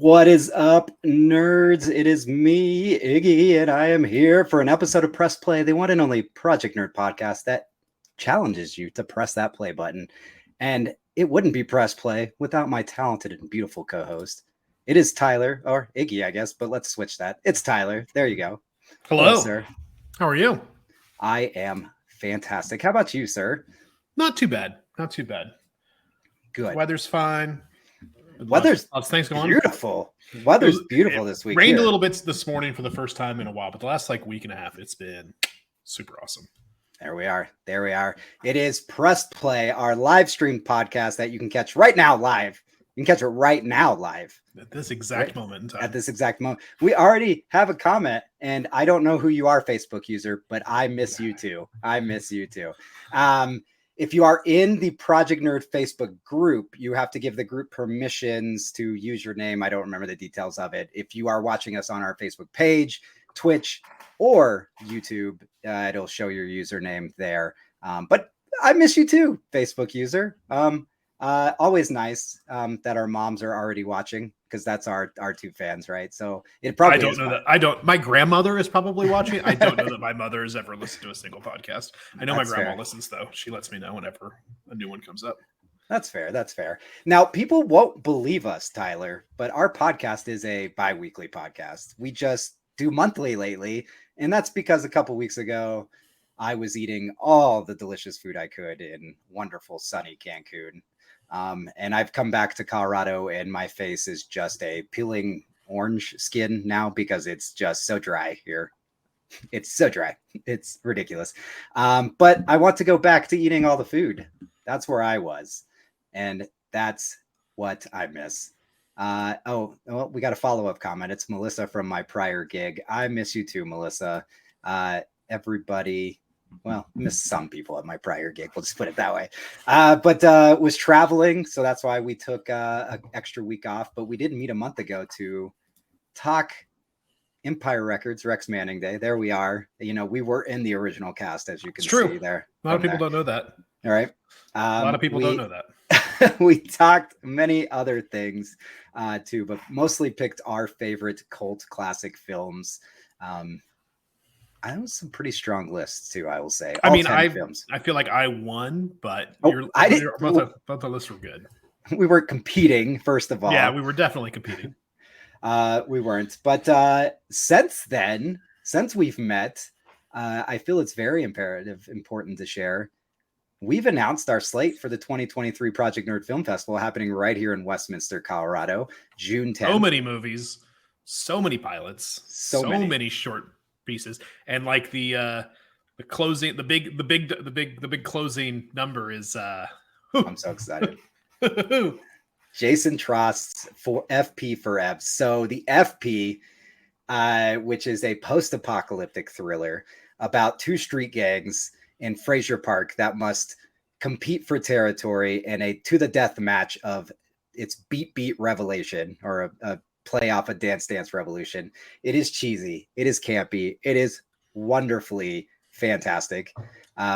What is up, nerds? It is me, Iggy, and I am here for an episode of Press Play, the one and only Project Nerd podcast that challenges you to press that play button. And it wouldn't be Press Play without my talented and beautiful co-host. It is Tyler, or Iggy, I guess, but let's switch that. It's Tyler. There you go. Hello, sir. How are you? I am fantastic. How about you, sir? Not too bad. Not too bad. Good. Weather's fine. Weather's lots of things going on. Beautiful. Weather's beautiful this week. Rained a little bit this morning for the first time in a while, but the last week and a half, it's been super awesome. There we are. There we are. It is Press Play, our live stream podcast that you can catch right now live. You can catch it right now live. At this exact moment in time. At this exact moment. We already have a comment, and I don't know who you are, Facebook user, but I miss you too. I miss you too. If you are in the Project Nerd Facebook group, you have to give the group permissions to use your name. I don't remember the details of it. If you are watching us on our Facebook page, Twitch, or YouTube, it'll show your username there. But I miss you too, Facebook user. Always nice that our moms are already watching, because that's our two fans, right? So it probably I don't know that. My grandmother is probably watching. I don't know that my mother has ever listened to a single podcast. I know that's my grandma fair. Listens though. She lets me know whenever a new one comes up. That's fair. That's fair. Now, people won't believe us, Tyler, but our podcast is a bi-weekly podcast. We just do monthly lately, and that's because a couple weeks ago I was eating all the delicious food I could in wonderful sunny Cancun. And I've come back to Colorado, and my face is just a peeling orange skin now because it's just so dry here. It's so dry. It's ridiculous. But I want to go back to eating all the food. That's where I was. And that's what I miss. Well, we got a follow-up comment. It's Melissa from my prior gig. I miss you too, Melissa. Everybody... Well, missed some people at my prior gig. We'll just put it that way. But was traveling, so that's why we took an extra week off. But we did meet a month ago to talk Empire Records, Rex Manning Day. There we are. You know, we were in the original cast, as you can see there. A lot of people don't know that. All right. A lot of people don't know that. We talked many other things too, but mostly picked our favorite cult classic films. I have some pretty strong lists too, I will say. I mean, I feel like I won, but both the lists were good. We weren't competing, first of all. Yeah, we were definitely competing. We weren't. But since we've met, I feel it's very important to share. We've announced our slate for the 2023 Project Nerd Film Festival happening right here in Westminster, Colorado, June 10th. So many movies, so many pilots, so many short pieces, and like the closing, the big closing number is I'm so excited. Jason Trost's for FP for Evs. So the FP, which is a post-apocalyptic thriller about two street gangs in Fraser Park that must compete for territory in a to the death match of its beat revelation, or a play off a Dance Dance Revolution. It is cheesy. It is campy. It is wonderfully fantastic.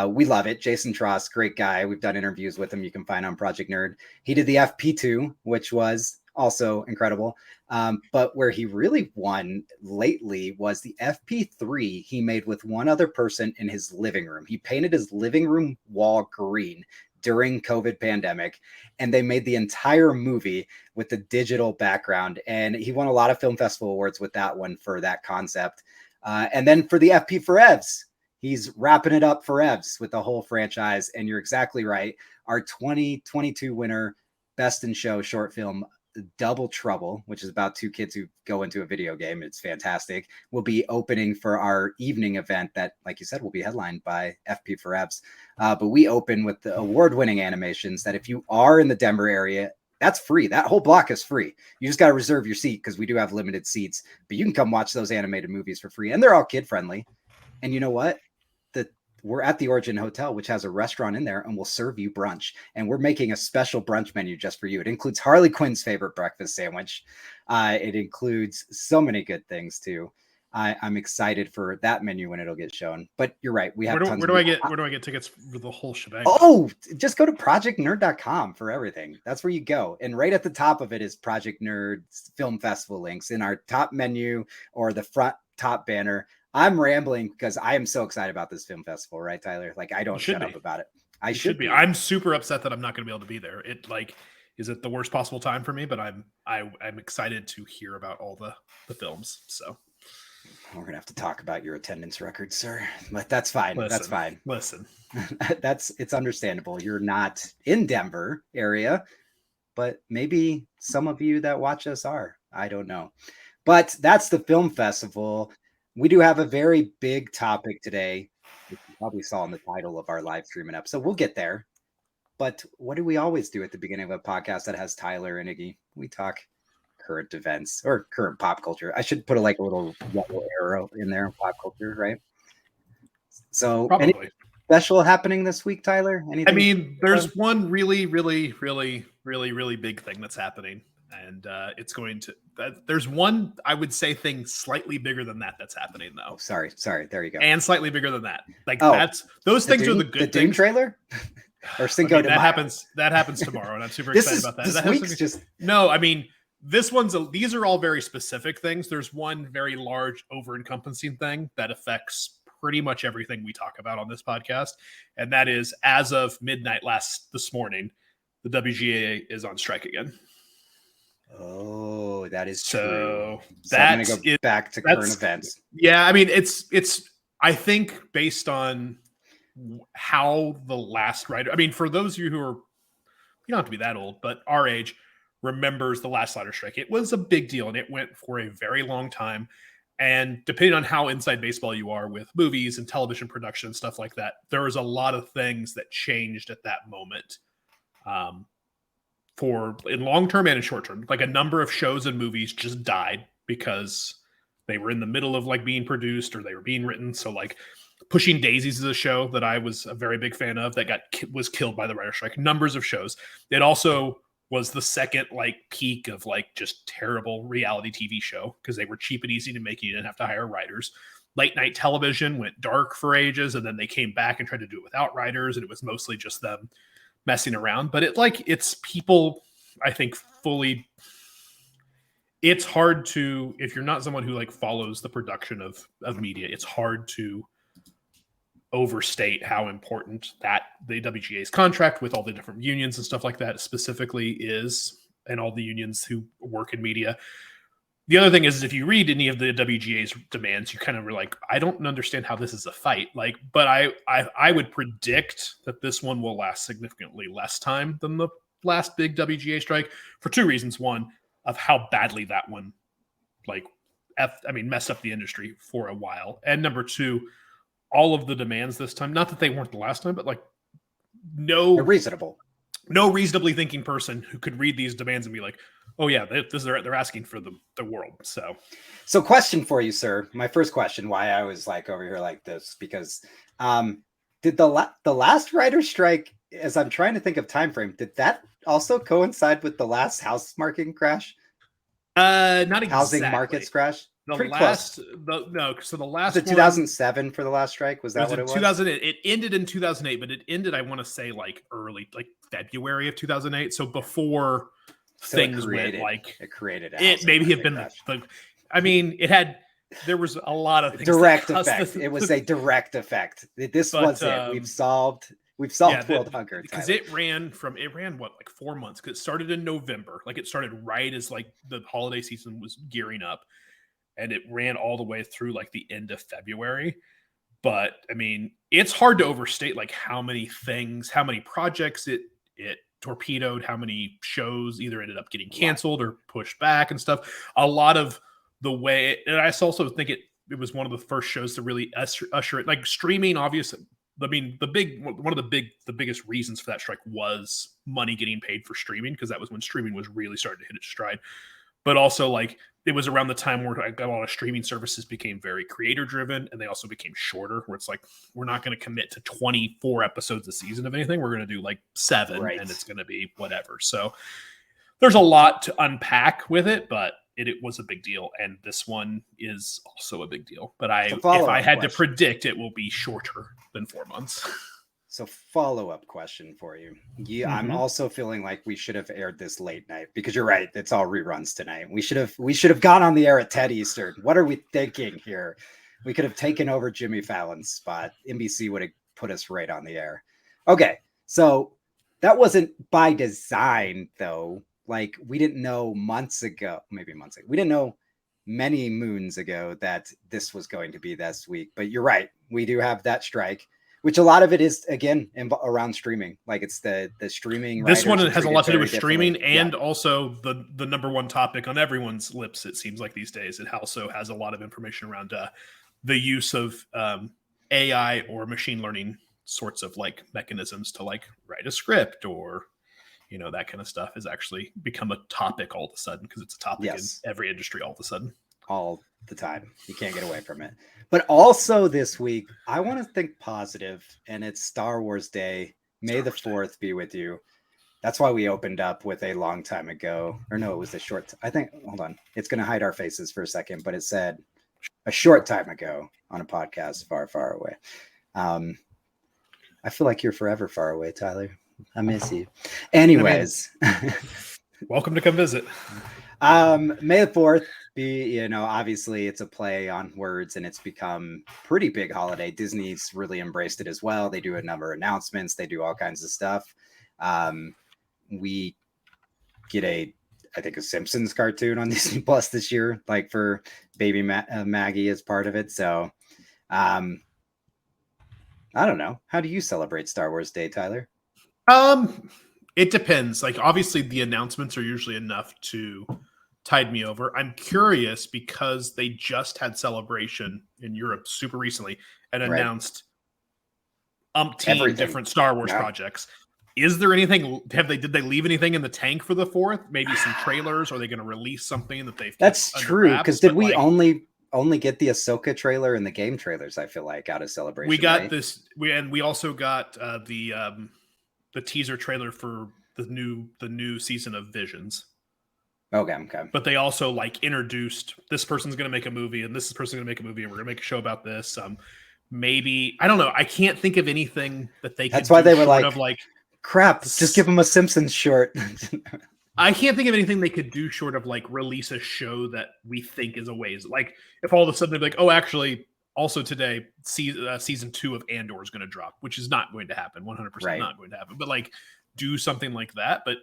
We love it. Jason Trost, great guy. We've done interviews with him. You can find on Project Nerd. He did the FP2, which was also incredible. But where he really won lately was the FP3 he made with one other person in his living room. He painted his living room wall green during COVID pandemic, and they made the entire movie with the digital background. And he won a lot of film festival awards with that one for that concept. And then for the FP for Evs, he's wrapping it up for Evs with the whole franchise. And you're exactly right. Our 2022 winner, Best in Show short film, Double Trouble, which is about two kids who go into a video game. It's fantastic. Will be opening for our evening event that, like you said, will be headlined by FP for Evs. But we open with the award-winning animations that if you are in the Denver area, that's free. That whole block is free. You just got to reserve your seat because we do have limited seats. But you can come watch those animated movies for free. And they're all kid-friendly. And you know what? We're at the Origin Hotel, which has a restaurant in there, and we'll serve you brunch. And we're making a special brunch menu just for you. It includes Harley Quinn's favorite breakfast sandwich. It includes so many good things too. I'm excited for that menu when it'll get shown. But you're right. We have where do I get tickets for the whole shebang? Oh, just go to projectnerd.com for everything. That's where you go. And right at the top of it is Project Nerd's Film Festival links in our top menu or the front top banner. I'm rambling because I am so excited about this film festival, right, Tyler? Like, I don't shut up about it. I should be. I'm super upset that I'm not going to be able to be there. It is it the worst possible time for me? But I'm excited to hear about all the films. So we're gonna have to talk about your attendance record, sir. But that's fine. That's fine. Listen, it's understandable. You're not in Denver area, but maybe some of you that watch us are. I don't know. But that's the film festival. We do have a very big topic today, which you probably saw in the title of our live streaming episode. We'll get there. But what do we always do at the beginning of a podcast that has Tyler and Iggy? We talk current events or current pop culture. I should put a little yellow arrow in there, pop culture, right? So anything special happening this week, Tyler? Anything? I mean, there's one really big thing that's happening. And it's going to there's one, I would say, thing slightly bigger than that's happening though. Oh, sorry. There you go. And slightly bigger than that. Those things are the good things. Doom trailer? Or Cinco de Mayo? That happens tomorrow, and I'm super excited about that. This week's just no, I mean, these are all very specific things. There's one very large over-encompassing thing that affects pretty much everything we talk about on this podcast. And that is, as of midnight this morning, the WGA is on strike again. Oh, that is true. So I'm going to go back to current events. Yeah, I mean, it's I think based on how the last writer, I mean, for those of you who are, you don't have to be that old, but our age remembers the last writer strike. It was a big deal, and it went for a very long time. And depending on how inside baseball you are with movies and television production and stuff like that, there was a lot of things that changed at that moment. For in long term and in short term, like a number of shows and movies just died because they were in the middle of being produced or they were being written. So Pushing Daisies is a show that I was a very big fan of that was killed by the writer strike. Numbers of shows. It also was the second peak of just terrible reality TV show because they were cheap and easy to make. You didn't have to hire writers. Late night television went dark for ages, and then they came back and tried to do it without writers, and it was mostly just them messing around. But it's people, I think, fully. It's hard to, if you're not someone who follows the production of media, it's hard to overstate how important that the WGA's contract with all the different unions and stuff like that specifically is, and all the unions who work in media. The other thing is if you read any of the WGA's demands, you kind of were I don't understand how this is a fight. But I would predict that this one will last significantly less time than the last big WGA strike for two reasons. One, of how badly that one messed up the industry for a while. And number two, all of the demands this time, not that they weren't the last time, but they're reasonable. No reasonably thinking person who could read these demands and be oh yeah, they're asking for the world. So question for you, sir. My first question, why I was over here like this, because did the last writer's strike, as I'm trying to think of time frame, did that also coincide with the last house market crash? Not exactly. Housing markets crash. The last 2007 for the last strike. Was that what it was? 2008. It ended in 2008, but it ended, I want to say, early, February of 2008. So before things went it created. It maybe have been there was a lot of things. Direct effect. It was a direct effect. This was it. We've solved world hunger because it ran 4 months, because it started in November. It started right as the holiday season was gearing up, and it ran all the way through the end of February. But I mean, it's hard to overstate how many projects it torpedoed, how many shows either ended up getting canceled or pushed back and stuff. A lot of the way, and I also think it was one of the first shows to really usher it, streaming, obviously. I mean, the biggest reasons for that strike was money getting paid for streaming, because that was when streaming was really starting to hit its stride. But also, it was around the time where a lot of streaming services became very creator driven, and they also became shorter, where it's we're not going to commit to 24 episodes a season of anything. We're going to do 7, right, and it's going to be whatever. So there's a lot to unpack with it, but it was a big deal, and this one is also a big deal. But if I had to predict, it will be shorter than 4 months. So follow-up question for you. Yeah, I'm also feeling like we should have aired this late night because you're right. It's all reruns tonight. We should have gone on the air at 10 Eastern. What are we thinking here? We could have taken over Jimmy Fallon's spot. NBC would have put us right on the air. Okay, so that wasn't by design, though. Like, we didn't know months ago, we didn't know many moons ago that this was going to be this week. But you're right. We do have that strike, which a lot of it is, again, around streaming. Like, it's the streaming. This one has a lot to do with streaming and also the number one topic on everyone's lips, it seems like these days. It also has a lot of information around the use of AI or machine learning sorts of like mechanisms to like write a script or, you know, that kind of stuff has actually become a topic all of a sudden because it's a topic in every industry all of a sudden. All the time. You can't get away from it. But also this week, I want to think positive, and it's Star Wars Day. May the 4th be with you. That's why we opened up with a long time ago. Or no, it was a short. I think, hold on. It's going to hide our faces for a second, but it said a short time ago on a podcast far, far away. I feel like you're forever far away, Tyler. I miss you. Anyways. Welcome to come visit. May the 4th be, you know, obviously it's a play on words and it's become pretty big holiday. Disney's really embraced it as well. They do a number of announcements. They do all kinds of stuff. We get I think a Simpsons cartoon on Disney Plus this year, like for baby Maggie as part of it. So, I don't know. How do you celebrate Star Wars Day, Tyler? It depends. Like, obviously the announcements are usually enough to tide me over. I'm curious because they just had Celebration in Europe super recently and announced umpteen different Star Wars projects. Is there anything? Did they leave anything in the tank for the 4th? Maybe some trailers? Are they going to release something that they've? That's true. Because did we only get the Ahsoka trailer and the game trailers? I feel like out of Celebration. We got this. We also got the teaser trailer for the new season of Visions. Okay. But they also like introduced this person's going to make a movie and this person's going to make a movie and we're going to make a show about this. Maybe I don't know. I can't think of anything that they. That's why they were like, crap. Just give them a Simpsons short. I can't think of anything they could do short of like release a show that we think is a ways. Like if all of a sudden they're like, oh, actually, also today, season 2 of Andor is going to drop, which is not going to happen. 100% not going to happen. But like, do something like that. But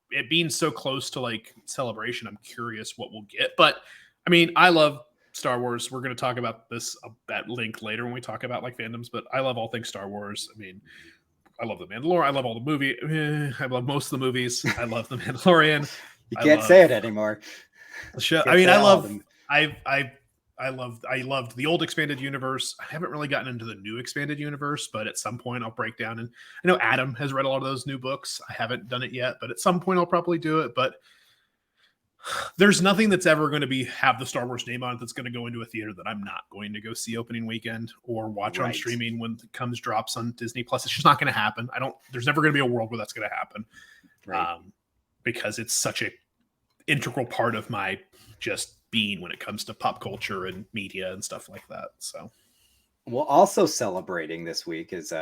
it being so close to like Celebration, I'm curious what we'll get. But I mean, I love Star Wars. We're going to talk about this at length later when we talk about like fandoms. But I love all things Star Wars. I mean, I love The Mandalorian. I love all the movie. I love most of the movies. I love The Mandalorian. You can't say it anymore. I mean, I loved the old expanded universe. I haven't really gotten into the new expanded universe, but at some point I'll break down. And I know Adam has read a lot of those new books. I haven't done it yet, but at some point I'll probably do it. But there's nothing that's ever going to have the Star Wars name on it that's going to go into a theater that I'm not going to go see opening weekend or watch on streaming when it drops on Disney Plus. It's just not going to happen. There's never going to be a world where that's going to happen. Because it's such a integral part of my just being when it comes to pop culture and media and stuff like that. So, well, also celebrating this week is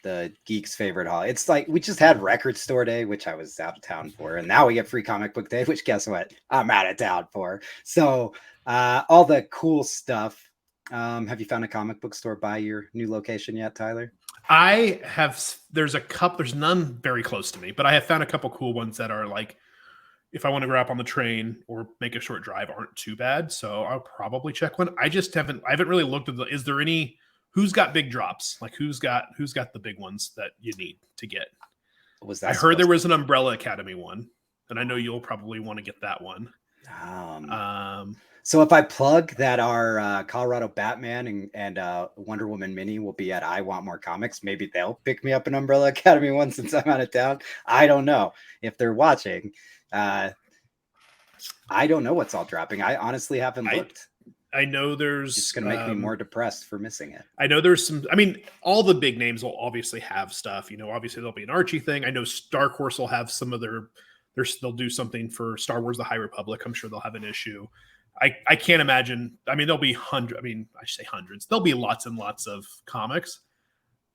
the geek's favorite holiday. It's like we just had Record Store Day, which I was out of town for, and now we get Free Comic Book Day, which guess what? I'm out of town for. So all the cool stuff. Have you found a comic book store by your new location yet, Tyler? I have. There's none very close to me, but I have found a couple cool ones that are like, if I want to grab on the train or make a short drive, aren't too bad. So I'll probably check one. I haven't really looked at is there any, who's got big drops? Like who's got the big ones that you need to get? I heard there was an Umbrella Academy one, and I know you'll probably want to get that one. So if I plug that our Colorado Batman and Wonder Woman mini will be at I Want More Comics, maybe they'll pick me up an Umbrella Academy one since I'm out of town. I don't know if they're watching. I don't know what's all dropping. I honestly haven't looked. I know there's. It's going to make me more depressed for missing it. I know there's some. I mean, all the big names will obviously have stuff. You know, obviously there'll be an Archie thing. I know Dark Horse will have some of their they'll do something for Star Wars: The High Republic. I'm sure they'll have an issue. I can't imagine. I mean, there'll be hundreds. I mean, I say hundreds. There'll be lots and lots of comics.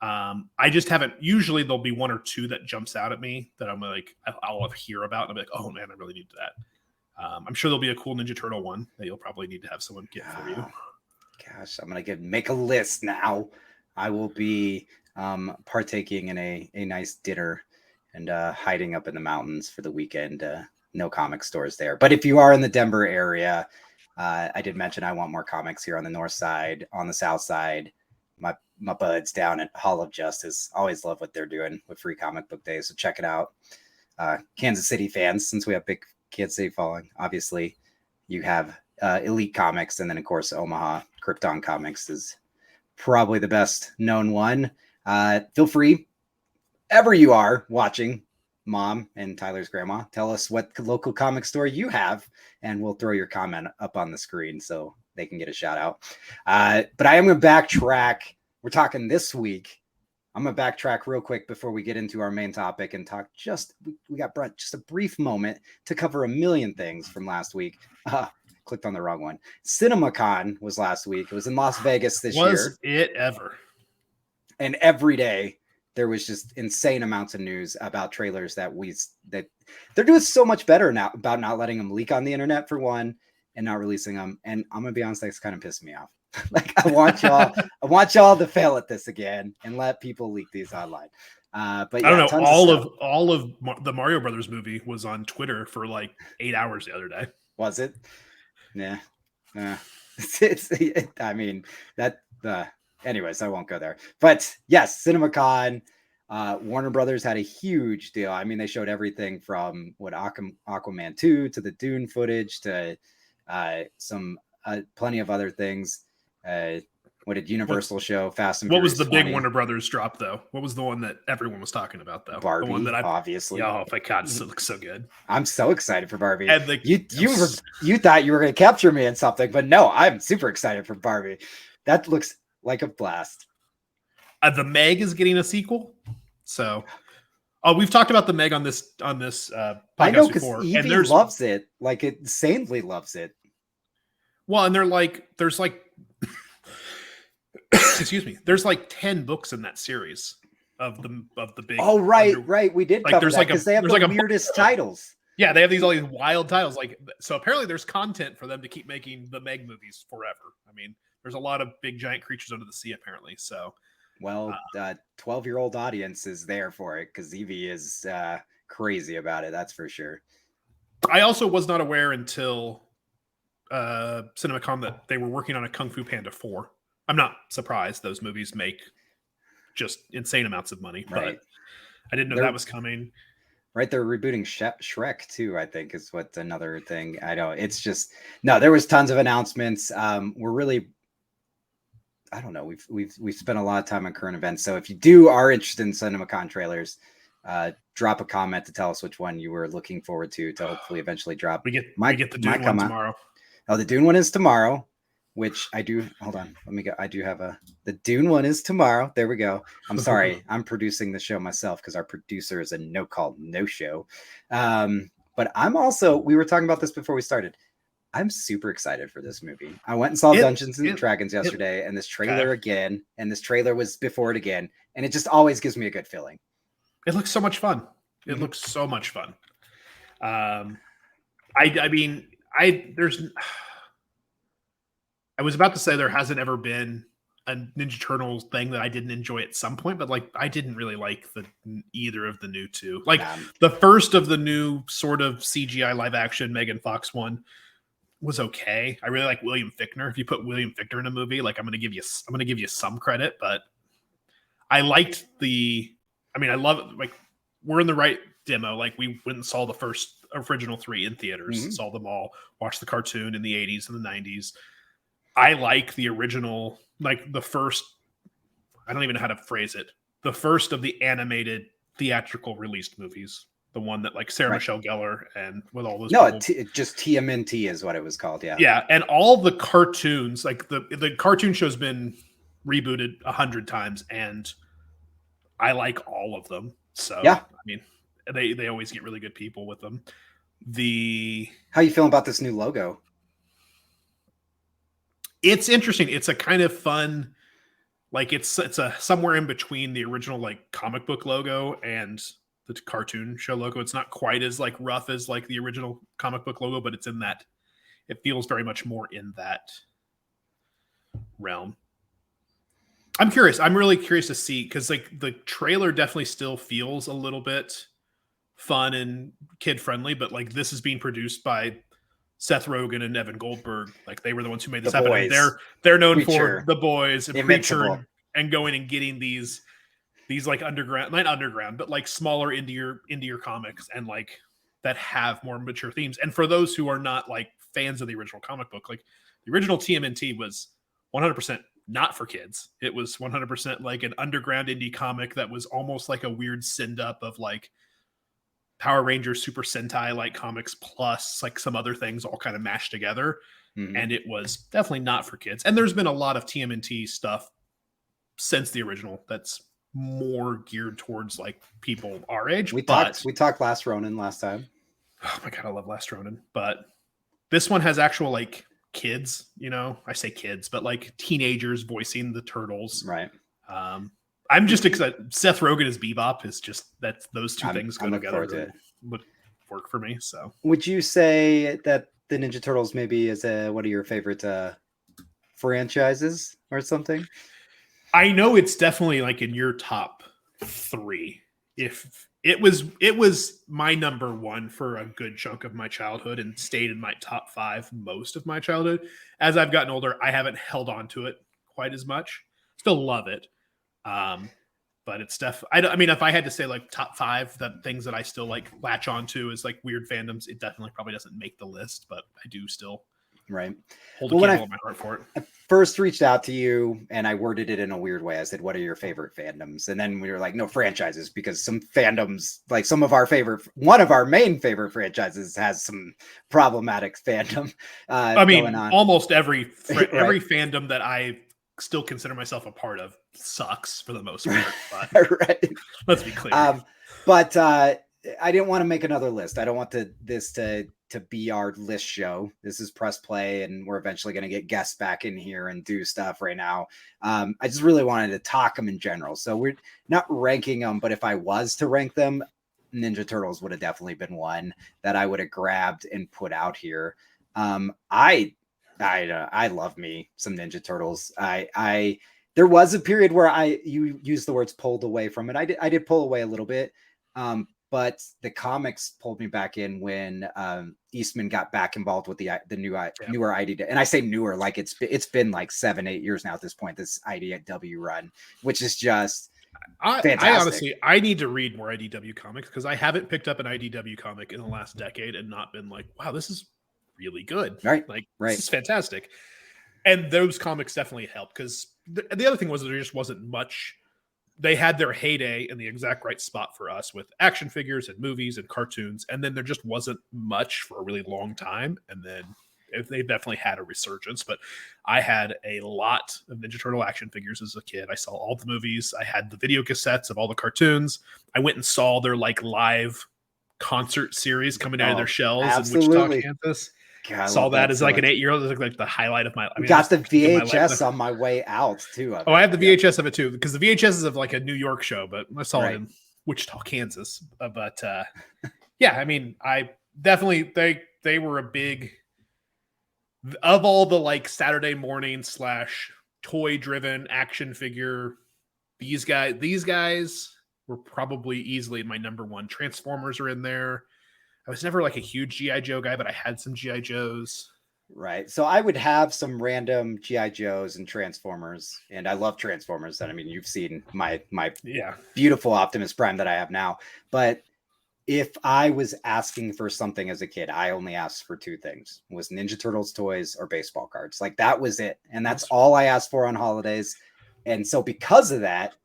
I just haven't. Usually, there'll be one or two that jumps out at me that I'm like, I'll hear about, and I'll be like, oh man, I really need that. I'm sure there'll be a cool Ninja Turtle one that you'll probably need to have someone get for you. Gosh, I'm gonna make a list now. I will be partaking in a nice dinner and hiding up in the mountains for the weekend. No comic stores there, but if you are in the Denver area, I did mention I want more comics here on the north side, on the south side. My buds down at Hall of Justice always love what they're doing with Free Comic Book Day, so check it out. Kansas City fans, since we have big Kansas City following, obviously you have Elite Comics, and then of course Omaha Krypton Comics is probably the best known one. Feel free, ever you are watching, Mom and Tyler's grandma, tell us what local comic store you have, and we'll throw your comment up on the screen so they can get a shout out. But I am going to backtrack. We're talking this week. I'm going to backtrack real quick before we get into our main topic and talk we got just a brief moment to cover a million things from last week. Clicked on the wrong one. CinemaCon was last week. It was in Las Vegas this year. Was it ever? And every day there was just insane amounts of news about trailers that they're doing so much better now about not letting them leak on the internet for one and not releasing them. And I'm gonna be honest, that's kind of pissed me off. Like I want y'all to fail at this again and let people leak these online. But yeah, I don't know. All of the Mario Brothers movie was on Twitter for like 8 hours the other day. Was it? Yeah. I mean that. Anyways, I won't go there. But yes, CinemaCon. Warner Brothers had a huge deal. I mean, they showed everything from Aquaman 2 to the Dune footage to some plenty of other things. What did Universal show? Fast and What Furious was the 20. big Warner Brothers drop though? What was the one that everyone was talking about though? Barbie, the one that obviously. Oh my god, it looks so good. I'm so excited for Barbie. And you thought you were going to capture me in something, but no, I'm super excited for Barbie. That looks like a blast. The Meg is getting a sequel, so we've talked about the Meg on this podcast I know before, because and Evie loves it, like it insanely loves it. Well, and there's like excuse me, there's like 10 books in that series of the big. Oh right, we did cover that because they have the weirdest titles. Yeah, they have all these wild titles. Like, so apparently there's content for them to keep making the Meg movies forever. I mean, there's a lot of big giant creatures under the sea apparently. So, well, 12-year-old audience is there for it because Evie is crazy about it. That's for sure. I also was not aware until CinemaCon that they were working on a Kung Fu Panda 4. I'm not surprised those movies make just insane amounts of money, but I didn't know that was coming. Right, they're rebooting Shrek too, I think is what's another thing. I know it's just there was tons of announcements. We're really, I don't know, we've spent a lot of time on current events. So if you are interested in CinemaCon trailers, drop a comment to tell us which one you were looking forward to hopefully eventually drop. We get the Dune one tomorrow. Oh, the Dune one is tomorrow. Which I do. Hold on. Let me go. I do have the Dune one is tomorrow. There we go. I'm sorry. I'm producing the show myself because our producer is a no show. But I'm also, we were talking about this before we started. I'm super excited for this movie. I went and saw Dungeons and Dragons yesterday and this trailer again. And this trailer was before it again. And it just always gives me a good feeling. It looks so much fun. It looks so much fun. I was about to say there hasn't ever been a Ninja Turtles thing that I didn't enjoy at some point, but like I didn't really like either of the new two. Like the first of the new sort of CGI live action Megan Fox one was okay. I really like William Fichtner. If you put William Fichtner in a movie, like I'm gonna give you some credit, but I liked I love it. Like we're in the right demo. Like we went and saw the first original 3 in theaters, saw them all, watched the cartoon in the 80s and the 90s. I like the original, like the first, I don't even know how to phrase it. The first of the animated theatrical released movies. The one that like Sarah Michelle Gellar and with all those just TMNT is what it was called. Yeah. And all the cartoons, like the cartoon show's been rebooted 100 times and I like all of them. So, yeah. I mean, they always get really good people with them. How you feeling about this new logo? It's interesting. It's a kind of fun, like it's a somewhere in between the original like comic book logo and the cartoon show logo. It's not quite as like rough as like the original comic book logo, but it's in that. It feels very much more in that realm. I'm curious. I'm really curious to see, because like the trailer definitely still feels a little bit fun and kid friendly, but like this is being produced by Seth Rogen and Evan Goldberg. Like they were the ones who made this happen. And they're known for The Boys and Preacher and going and getting these like underground, not underground, but like smaller indie comics and like that have more mature themes. And for those who are not like fans of the original comic book, like the original TMNT was 100% not for kids. It was 100% like an underground indie comic that was almost like a weird send up of like Power Rangers, Super Sentai like comics plus like some other things all kind of mashed together. Mm-hmm. And it was definitely not for kids. And there's been a lot of TMNT stuff since the original that's more geared towards like people our age. We talked Last Ronin last time. Oh my God, I love Last Ronin. But this one has actual like kids, you know, I say kids, but like teenagers voicing the turtles. Right. I'm just excited. Seth Rogen as Bebop is just those two things go together. Would work for me. So, would you say that the Ninja Turtles maybe is one of your favorite franchises or something? I know it's definitely like in your top 3. If it was my number 1 for a good chunk of my childhood and stayed in my top 5 most of my childhood. As I've gotten older, I haven't held on to it quite as much. Still love it. But it's I mean, if I had to say like top 5, the things that I still like latch onto is like weird fandoms. It definitely probably doesn't make the list, but I do still hold a candle in my heart for it. I first reached out to you and I worded it in a weird way. I said, what are your favorite fandoms? And then we were like, no, franchises, because some fandoms, like one of our main favorite franchises has some problematic fandom. I mean, almost every fandom that I still consider myself a part of sucks for the most part. But right. Let's be clear. But I didn't want to make another list. I don't want this to be our list show. This is Press Play, and we're eventually going to get guests back in here and do stuff right now. I just really wanted to talk them in general. So we're not ranking them, but if I was to rank them, Ninja Turtles would have definitely been one that I would have grabbed and put out here. I love me some Ninja Turtles. There was a period where you used the words pulled away from it. I did pull away a little bit. But the comics pulled me back in when Eastman got back involved with the newer IDW. And I say newer, like it's been like 7-8 years now at this point, this IDW run, which is just fantastic. I honestly, I need to read more IDW comics because I haven't picked up an IDW comic in the last decade and not been like, wow, this is really good. Right. This is fantastic. And those comics definitely helped because the other thing was there just wasn't much. They had their heyday in the exact right spot for us with action figures and movies and cartoons. And then there just wasn't much for a really long time. And then they definitely had a resurgence. But I had a lot of Ninja Turtle action figures as a kid. I saw all the movies. I had the video cassettes of all the cartoons. I went and saw their like live concert series coming out of their shells absolutely. in Wichita, Kansas. God, saw that as like an 8-year-old. It was like the highlight of my life. Got the VHS on my way out too. I have the VHS of it too because the VHS is of like a New York show, but I saw it in Wichita, Kansas. But yeah, I mean, I definitely they were a big of all the like Saturday morning / toy driven action figure. These guys were probably easily my number 1. Transformers are in there. I was never like a huge G.I. Joe guy, but I had some G.I. Joes. Right. So I would have some random G.I. Joes and Transformers. And I love Transformers. And I mean, you've seen my beautiful Optimus Prime that I have now. But if I was asking for something as a kid, I only asked for 2 things. It was Ninja Turtles toys or baseball cards. Like that was it. And that's all I asked for on holidays. And so because of that,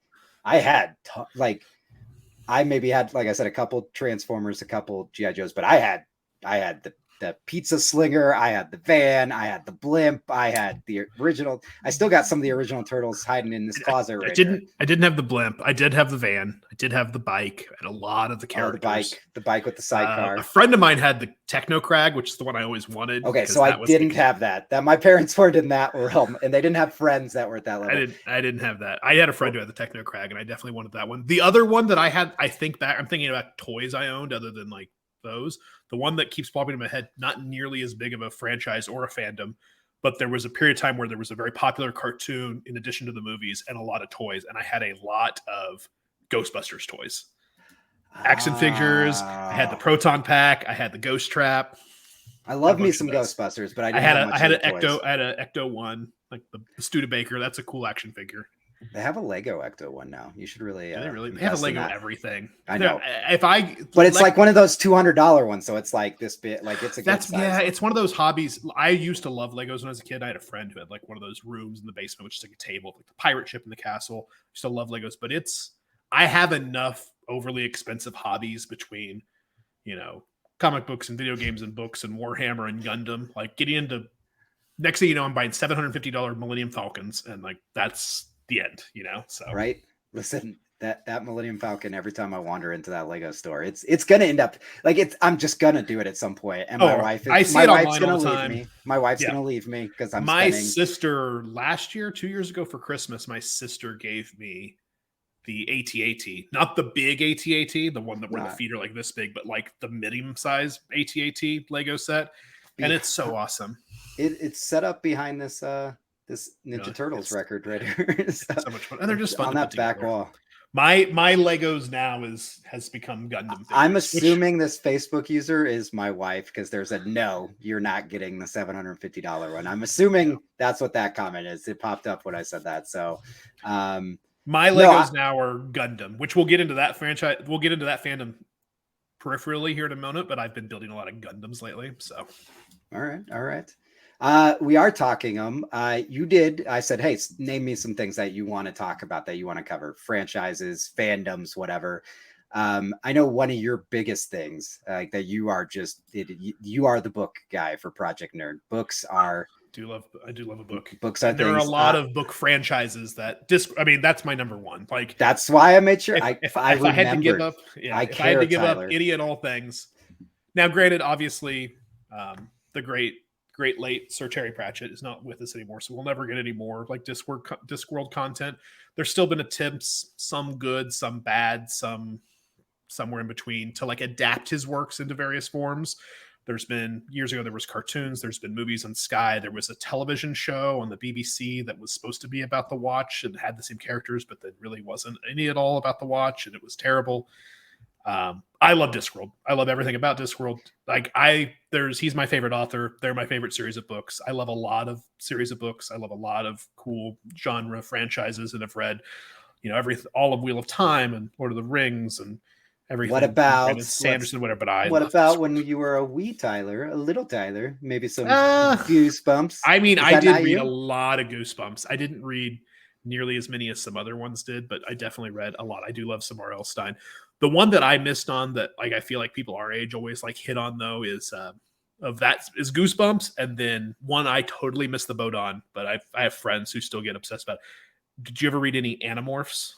I had I maybe had, like I said, a couple Transformers, a couple G.I. Joes, but I had the the pizza slinger, I had the van, I had the blimp, I had the original. I still got some of the original turtles hiding in this closet right here. I didn't have the blimp. I did have the van. I did have the bike and a lot of the characters. The bike with the sidecar. A friend of mine had the Techno Crag, which is the one I always wanted. Okay, so I didn't have that. That my parents weren't in that realm, and they didn't have friends that were at that level. I didn't have that. I had a friend who had the Techno Crag, and I definitely wanted that one. The other one that I had, I'm thinking about toys I owned other than like those. The one that keeps popping in my head, not nearly as big of a franchise or a fandom, but there was a period of time where there was a very popular cartoon in addition to the movies and a lot of toys, and I had a lot of Ghostbusters toys. Action figures. I had the Proton Pack. I had the Ghost Trap. I love me some Ghostbusters, but I had an Ecto one, like the Studebaker. That's a cool action figure. They have a Lego Ecto one now. You should really. They have a Lego everything. I know. But it's like one of those $200 ones, so it's like this bit. Like it's a good size. It's one of those hobbies. I used to love Legos when I was a kid. I had a friend who had like one of those rooms in the basement, which is like a table, like the pirate ship in the castle. I used to love Legos, but I have enough overly expensive hobbies between, comic books and video games and books and Warhammer and Gundam. Like getting into, next thing you know, I'm buying $750 Millennium Falcons, and like that's the end, So right. Listen, that Millennium Falcon. Every time I wander into that Lego store, it's gonna end up like I'm just gonna do it at some point. And my wife's gonna leave me. My wife's gonna leave me because I'm. My sister last year, 2 years ago for Christmas, my sister gave me the AT-AT, not the big AT-AT, the one where the feet are like this big, but like the medium-sized AT-AT Lego set, and it's so awesome. It's set up behind this Ninja Turtles record right here. So much fun, and they're just fun on that back wall. My Legos now has become Gundam figures, I'm assuming this Facebook user is my wife because there's a no, you're not getting the $750 one. I'm assuming that's what that comment is. It popped up when I said that. So my Legos now are Gundam, which we'll get into that franchise. We'll get into that fandom peripherally here in a moment, but I've been building a lot of Gundams lately. So, all right. We are talking them. You did. I said, hey, name me some things that you want to talk about, that you want to cover, franchises, fandoms, whatever. I know one of your biggest things, that you are you are the book guy for Project Nerd. Books are. I do love a book. Books are. There are a lot of book franchises that that's my number one. Like that's why I made sure. If I had to give up, if I had to give up Iggy and all things. Now, granted, obviously, the great late Sir Terry Pratchett is not with us anymore, so we'll never get any more like Discworld content. There's still been attempts, some good, some bad, some somewhere in between, to like adapt his works into various forms. There's been years ago, there was cartoons. There's been movies on Sky. There was a television show on the BBC that was supposed to be about the Watch and had the same characters, but that really wasn't any at all about the Watch, and it was terrible. I love Discworld. I love everything about Discworld. He's my favorite author. They're my favorite series of books. I love a lot of series of books. I love a lot of cool genre franchises, and have read, all of Wheel of Time and Lord of the Rings and everything. What about Sanderson, whatever? But what about when you were a little Tyler? Maybe some Goosebumps. I mean, I did read a lot of Goosebumps. I didn't read nearly as many as some other ones did, but I definitely read a lot. I do love some R.L. Stine. The one that I missed on that, like, I feel like people our age always like hit on though is Goosebumps, and then one I totally missed the boat on, but I have friends who still get obsessed about it. Did you ever read any Animorphs?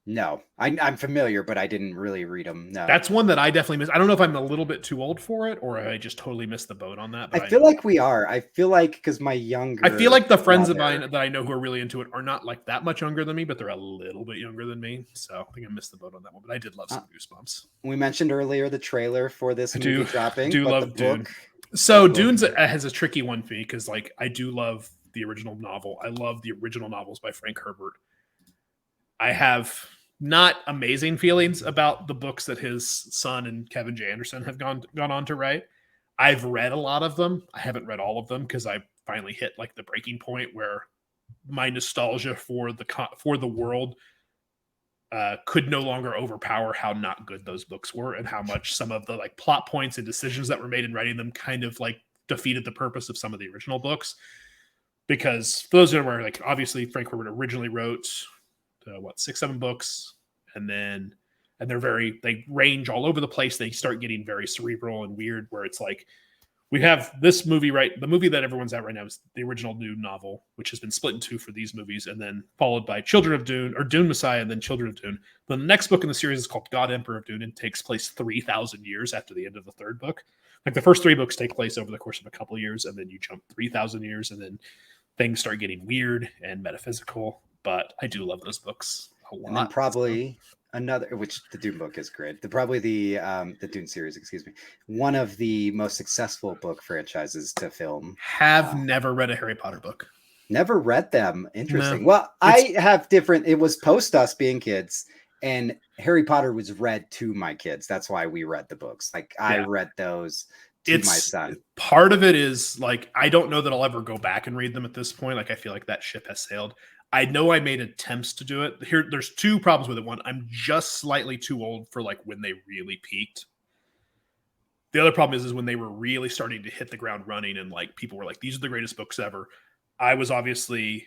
No, I'm familiar, but I didn't really read them. No, that's one that I definitely missed. I don't know if I'm a little bit too old for it, or I just totally missed the boat on that. But I feel like we are. I feel like because I feel like the friends of mine that I know who are really into it are not like that much younger than me, but they're a little bit younger than me. So I think I missed the boat on that one. But I did love some Goosebumps. We mentioned earlier the trailer for this movie dropping. I do love Dune. So Dune's has a tricky one for me because, like, I do love the original novel. I love the original novels by Frank Herbert. I have not amazing feelings about the books that his son and Kevin J. Anderson have gone on to write. I've read a lot of them. I haven't read all of them because I finally hit like the breaking point where my nostalgia for the world could no longer overpower how not good those books were, and how much some of the like plot points and decisions that were made in writing them kind of like defeated the purpose of some of the original books. Because for those who are like, obviously Frank Herbert originally wrote 6-7 books, and they range all over the place. They start getting very cerebral and weird, where it's like we have this movie, right? The movie that everyone's at right now is the original Dune novel, which has been split in two for these movies, and then followed by Children of Dune, or Dune Messiah, and then Children of Dune. The next book in the series is called God Emperor of Dune and takes place 3,000 years after the end of the third book. Like the first three books take place over the course of a couple of years, and then you jump 3,000 years, and then things start getting weird and metaphysical. But I do love those books a lot. And then probably another, which the Dune book is great. Probably the Dune series, excuse me, one of the most successful book franchises to film. Have never read a Harry Potter book. Never read them. Interesting. No, well, I have different. It was post us being kids, and Harry Potter was read to my kids. That's why we read the books. Like I read those to my son. Part of it is like I don't know that I'll ever go back and read them at this point. Like I feel like that ship has sailed. I know I made attempts to do it. There's two problems with it. One, I'm just slightly too old for like when they really peaked. The other problem is when they were really starting to hit the ground running and like people were like, these are the greatest books ever. I was obviously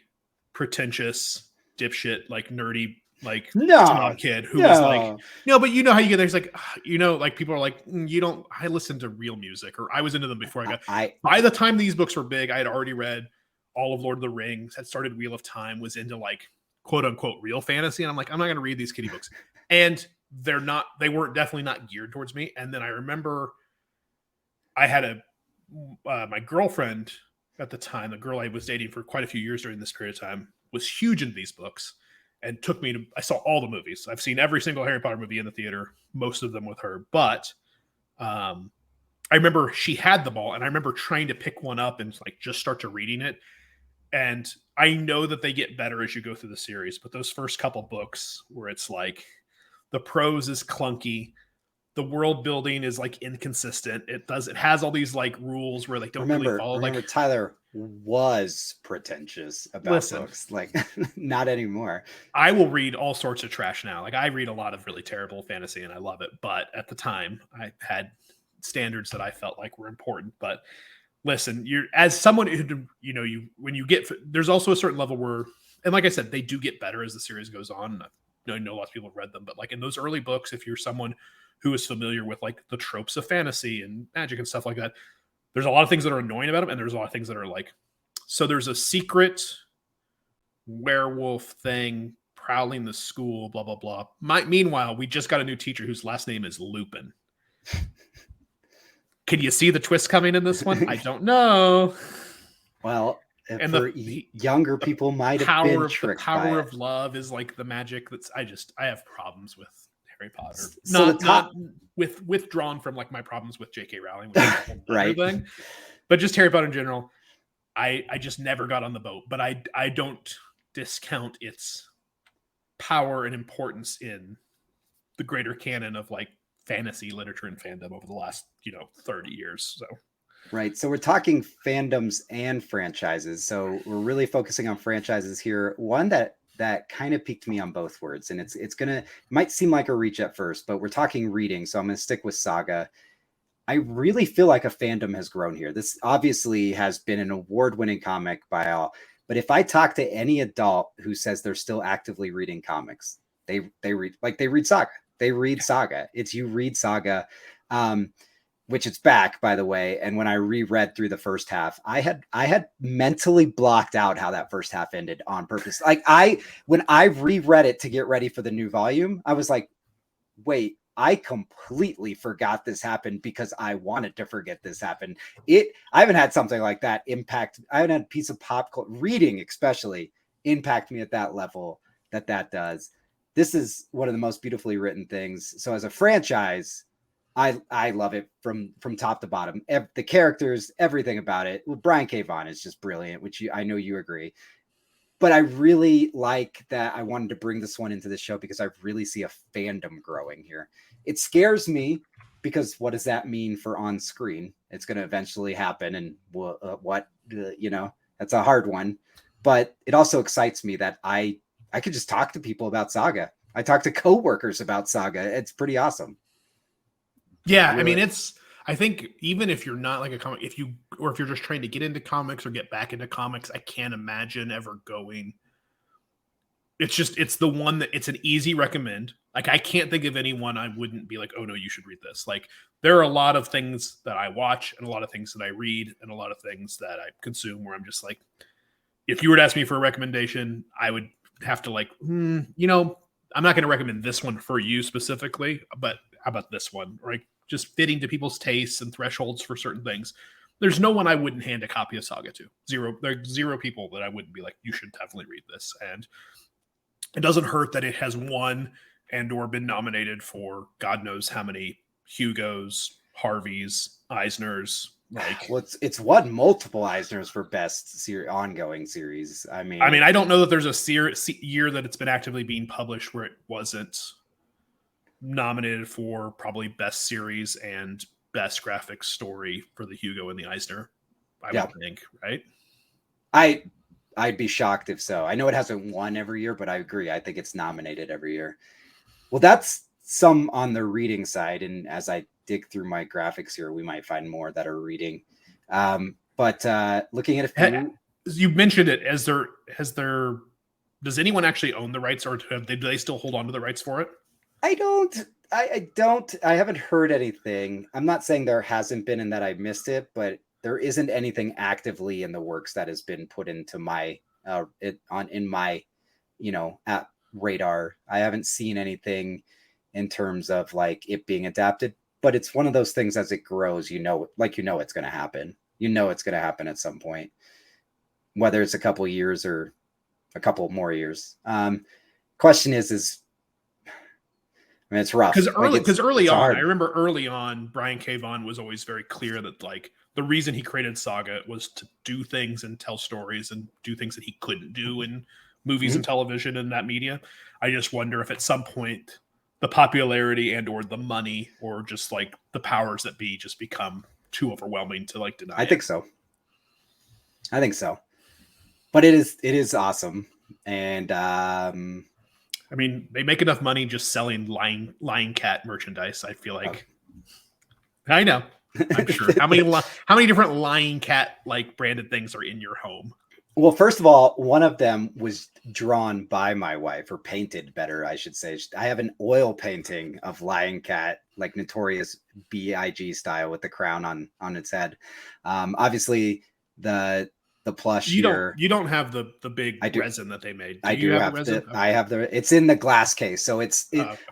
pretentious, dipshit, like nerdy, like snob kid who was like, no, but you know how you get there. It's like, you know, like people are like, you don't, I listened to real music, or I was into them before by the time these books were big, I had already read all of Lord of the Rings, had started Wheel of Time, was into like quote unquote real fantasy. And I'm like, I'm not going to read these kiddie books. And they weren't definitely not geared towards me. And then I remember I had my girlfriend at the time, the girl I was dating for quite a few years during this period of time, was huge into these books and took me to, I saw all the movies. I've seen every single Harry Potter movie in the theater, most of them with her. But I remember she had them all, and I remember trying to pick one up and like just start to reading it. And I know that they get better as you go through the series, but those first couple books where it's like the prose is clunky, the world building is like inconsistent. It has all these like rules where they don't really follow. Remember, Tyler was pretentious about books, like not anymore. I will read all sorts of trash now. Like I read a lot of really terrible fantasy and I love it. But at the time I had standards that I felt like were important. But listen, you're as someone who, you know, there's also a certain level where, and like I said, they do get better as the series goes on. I know lots of people have read them, but like in those early books, if you're someone who is familiar with like the tropes of fantasy and magic and stuff like that, there's a lot of things that are annoying about them. And there's a lot of things that are like, so there's a secret werewolf thing prowling the school, blah, blah, blah. Meanwhile, we just got a new teacher whose last name is Lupin. Can you see the twist coming in this one? I don't know. Well, and for younger people might have been tricked. The power of love is like the magic that's I have problems with Harry Potter. So not withdrawn from like my problems with J.K. Rowling, which is right thing, but just Harry Potter in general. I just never got on the boat, but I don't discount its power and importance in the greater canon of like fantasy literature and fandom over the last 30 years. So right, so we're talking fandoms and franchises, so we're really focusing on franchises here. One that kind of piqued me on both words, and it might seem like a reach at first, but we're talking reading, so I'm going to stick with Saga. I really feel like a fandom has grown here. This obviously has been an award-winning comic by all, but if I talk to any adult who says they're still actively reading comics, they read Saga. They read Saga. You read Saga, which it's back, by the way. And when I reread through the first half, I had mentally blocked out how that first half ended on purpose. Like when I reread it to get ready for the new volume, I was like, wait, I completely forgot this happened because I wanted to forget this happened. I haven't had something like that impact. I haven't had a piece of pop culture, reading especially, impact me at that level that does. This is one of the most beautifully written things. So as a franchise, I love it from top to bottom. The characters, everything about it. Well, Brian K. Vaughan is just brilliant, which I know you agree. But I really like that. I wanted to bring this one into the show because I really see a fandom growing here. It scares me because what does that mean for on screen? It's going to eventually happen, and that's a hard one. But it also excites me that I could just talk to people about Saga. I talk to coworkers about Saga. It's pretty awesome. Yeah, really. I mean, I think even if you're not like a comic, if you're just trying to get into comics or get back into comics, I can't imagine ever going. It's the one that it's an easy recommend. Like, I can't think of anyone I wouldn't be like, oh no, you should read this. Like, there are a lot of things that I watch and a lot of things that I read and a lot of things that I consume where I'm just like, if you were to ask me for a recommendation, I would have to like, you know, I'm not going to recommend this one for you specifically, but how about this one? Right? Just fitting to people's tastes and thresholds for certain things. There's no one I wouldn't hand a copy of Saga to. Zero. There's zero people that I wouldn't be like, you should definitely read this. And it doesn't hurt that it has won and or been nominated for God knows how many Hugos, Harveys, Eisners. Like, well, it's won multiple Eisners for best ongoing series. I mean, I don't know that there's a year that it's been actively being published where it wasn't nominated for probably best series and best graphic story for the Hugo and the Eisner. I would think, right? I'd be shocked if so. I know it hasn't won every year, but I agree. I think it's nominated every year. Well, that's some on the reading side, and as I dig through my graphics here, we might find more that are reading. But looking at a few, you mentioned it. Does anyone actually own the rights, or do they still hold on to the rights for it? I don't. I haven't heard anything. I'm not saying there hasn't been and that I missed it, but there isn't anything actively in the works that has been put into my in my at radar. I haven't seen anything in terms of like it being adapted, but it's one of those things as it grows, it's going to happen. It's going to happen at some point, whether it's a couple years or a couple more years. Question is I mean, it's rough because early on, I remember early on, Brian K. Vaughan was always very clear that like the reason he created Saga was to do things and tell stories and do things that he couldn't do in movies and television and that media. I just wonder if at some point the popularity and or the money or just like the powers that be just become too overwhelming to like deny. I think so. But it is awesome. And I mean, they make enough money just selling Lion Cat merchandise. I feel like I know. I'm sure. How many different Lion Cat like branded things are in your home? Well, first of all, one of them was drawn by my wife, or painted better, I should say. I have an oil painting of Lion Cat, like Notorious B.I.G. style with the crown on its head. Obviously, the plush you don't have the big resin that they made. I have it's in the glass case. So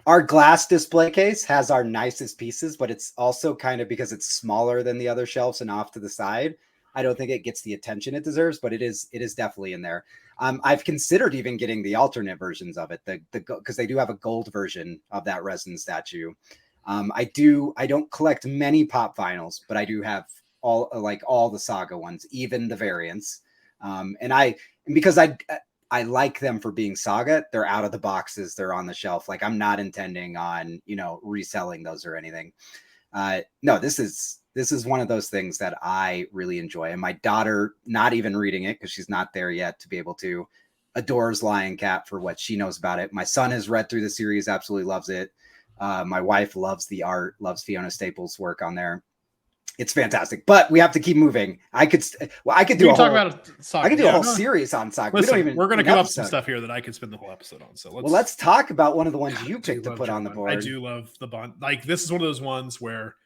our glass display case has our nicest pieces, but it's also kind of because it's smaller than the other shelves and off to the side. I don't think it gets the attention it deserves, but it is definitely in there. I've considered even getting the alternate versions of it, because they do have a gold version of that resin statue. I don't collect many pop vinyls, but I do have all the Saga ones, even the variants. And because I like them for being Saga, they're out of the boxes, they're on the shelf. Like, I'm not intending on, reselling those or anything. No, this is one of those things that I really enjoy. And my daughter, not even reading it because she's not there yet to be able to, adores Lion Cat for what she knows about it. My son has read through the series, absolutely loves it. My wife loves the art, loves Fiona Staples' work on there. It's fantastic, but we have to keep moving. I could do a whole series on Saga. Listen, we're going to come up with some stuff here that I could spend the whole episode on. So let's talk about one of the ones you picked to put on the board. I do love the Bond. Like, this is one of those ones where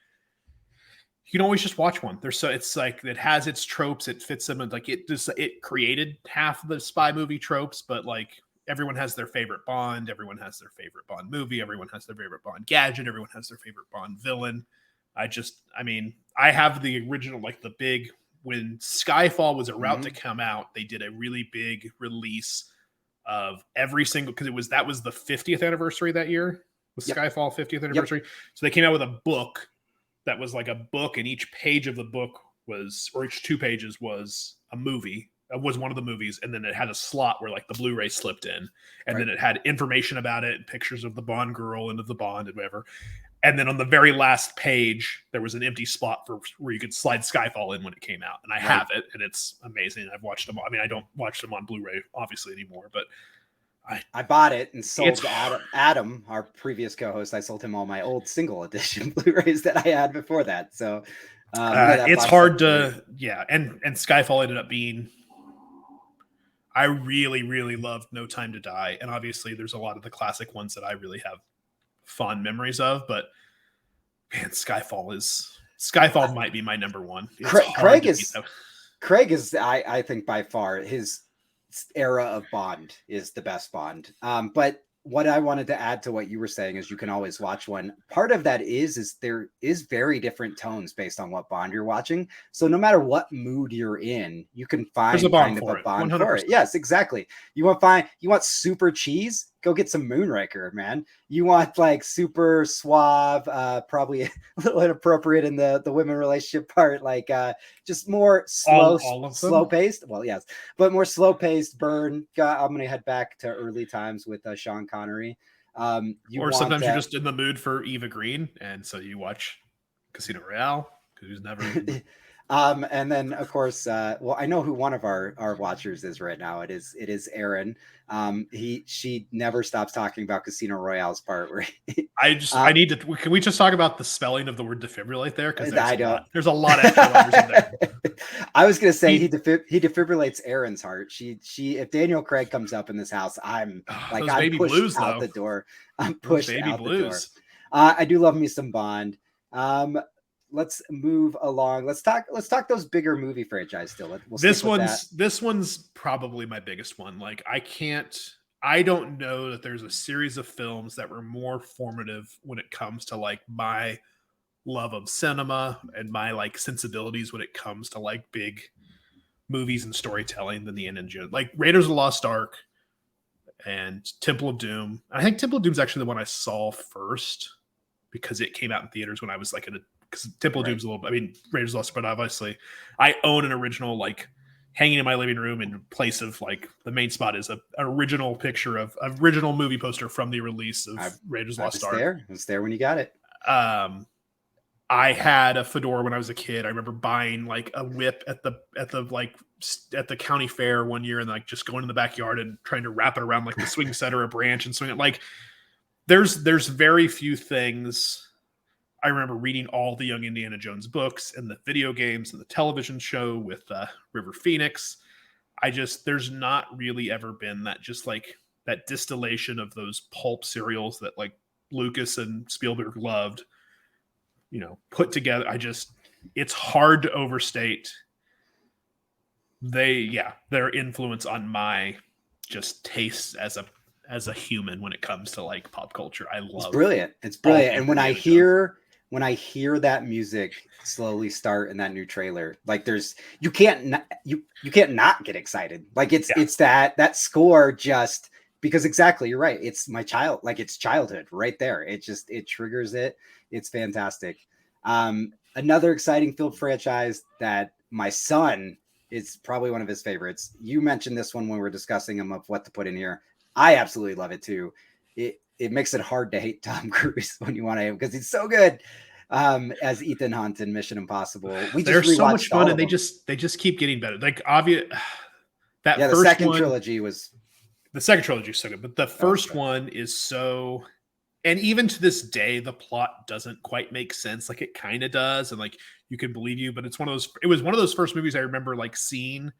you can always just watch one. It's like it has its tropes, it fits them, and like it created half of the spy movie tropes, but like everyone has their favorite Bond, everyone has their favorite Bond movie, everyone has their favorite Bond gadget, everyone has their favorite Bond villain. I have the original, like the big, when Skyfall was about to come out, they did a really big release of every single, because that was the 50th anniversary that year, was Skyfall 50th anniversary. So they came out with a book that was like a book, and each page of the book each 2 pages was a movie. It was one of the movies, and then it had a slot where like the Blu-ray slipped in, and then it had information about it and pictures of the Bond girl and of the Bond and whatever. And then on the very last page, there was an empty spot where you could slide Skyfall in when it came out. And I have it, and it's amazing. I've watched them. I mean, I don't watch them on Blu-ray, obviously, anymore, but I bought it and sold Adam, our previous co-host. I sold him all my old single edition Blu-rays that I had before that. So it's hard to, And Skyfall ended up being, I really, really loved No Time to Die. And obviously there's a lot of the classic ones that I really have fond memories of. But man, Skyfall might be my number one. It's hard to beat, though. Craig is, I think, by far his era of Bond is the best Bond. But what I wanted to add to what you were saying is you can always watch one. Part of that is there is very different tones based on what Bond you're watching. So no matter what mood you're in, you can find a Bond kind of for a Bond 100%. for it. Yes, exactly. You want super cheese? Go get some Moonraker, man. You want like super suave, probably a little inappropriate in the women relationship part, like just more slow paced. Well, yes, but more slow paced burn. I'm gonna head back to early times with Sean Connery. Or sometimes you're just in the mood for Eva Green, and so you watch Casino Royale because who's never. And then of course, well, I know who one of our watchers is right now. It is Aaron. She never stops talking about Casino Royale's part where I need to. Can we just talk about the spelling of the word defibrillate there? Because there's a lot of extra letters in there. I was gonna say he defibrillates Aaron's heart. She if Daniel Craig comes up in this house, I'm like I'm pushed blues, out the door. I'm pushed out the door. I do love me some Bond. Let's move along. Let's talk those bigger movie franchise still. This one's probably my biggest one. Like I don't know that there's a series of films that were more formative when it comes to like my love of cinema and my like sensibilities when it comes to like big movies and storytelling than the Indiana Jones. Like Raiders of the Lost Ark and Temple of Doom. I think Temple of Doom is actually the one I saw first because it came out in theaters when I was like because Temple of Doom's a little, I mean, Raiders of the Lost, but obviously I own an original, like hanging in my living room in place of like the main spot is an original picture of original movie poster from the release of Raiders of the Lost Ark. It was there when you got it. I had a fedora when I was a kid. I remember buying like a whip at the county fair one year and like just going in the backyard and trying to wrap it around like the swing set or a branch and swing it. Like there's very few things. I remember reading all the Young Indiana Jones books and the video games and the television show with River Phoenix. There's not really ever been that just like that distillation of those pulp serials that like Lucas and Spielberg loved, put together. It's hard to overstate their influence on my just tastes as a human when it comes to like pop culture. It's brilliant. And when I hear that music slowly start in that new trailer, like you can't not get excited. Like it's that score just because exactly you're right. It's it's childhood right there. It triggers it. It's fantastic. Another exciting film franchise that my son is probably one of his favorites. You mentioned this one when we were discussing him of what to put in here. I absolutely love it too. It makes it hard to hate Tom Cruise when you want to him because he's so good as Ethan Hunt in Mission Impossible. They're so much fun and they just keep getting better. Like obvious the second trilogy was so good, but the first one is so, and even to this day the plot doesn't quite make sense. Like it kind of does, and like you can believe you, but it was one of those first movies I remember like seeing